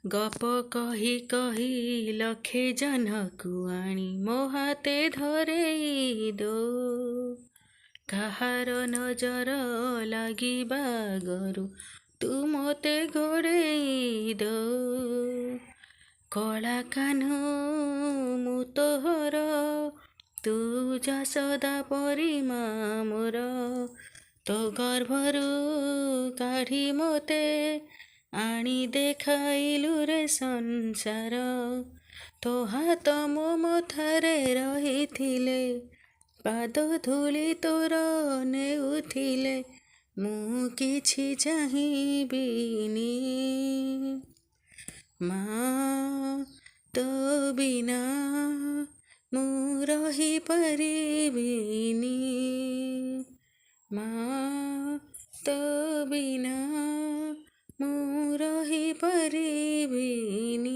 ଗପ କହି କହି ଲକ୍ଷେ ଜହ୍ନକୁ ଆଣି ମୋ ହାତେ ଧରେଇ ଦଉ। କାହାର ନଜର ଲାଗିବା ଆଗରୁ ତୁ ମୋତେ ଘୋଡ଼େଇ ଦଉ। କଳା କାହ୍ନୁ ମୁଁ ତୋହର, ତୁ ଯଶୋଦା ପରି ମା ମୋର। ତୋ ଗର୍ଭରୁ କାଢ଼ି ମୋତେ ଆଣି ଦେଖାଇଲୁ ରେ ସଂସାର। ତୋ ହାତ ମୋ ମଥାରେ ରହିଥିଲେ, ପାଦ ଧୂଳି ତୋର ନେଉଥିଲେ, ମୁଁ କିଛି ଚାହିଁବିନି। ମା ତୋ ବିନା ମୁଁ ରହିପାରିବିନି। ମା ତୋ ବିନା ମୁଁ ରହିପାରିବିନି।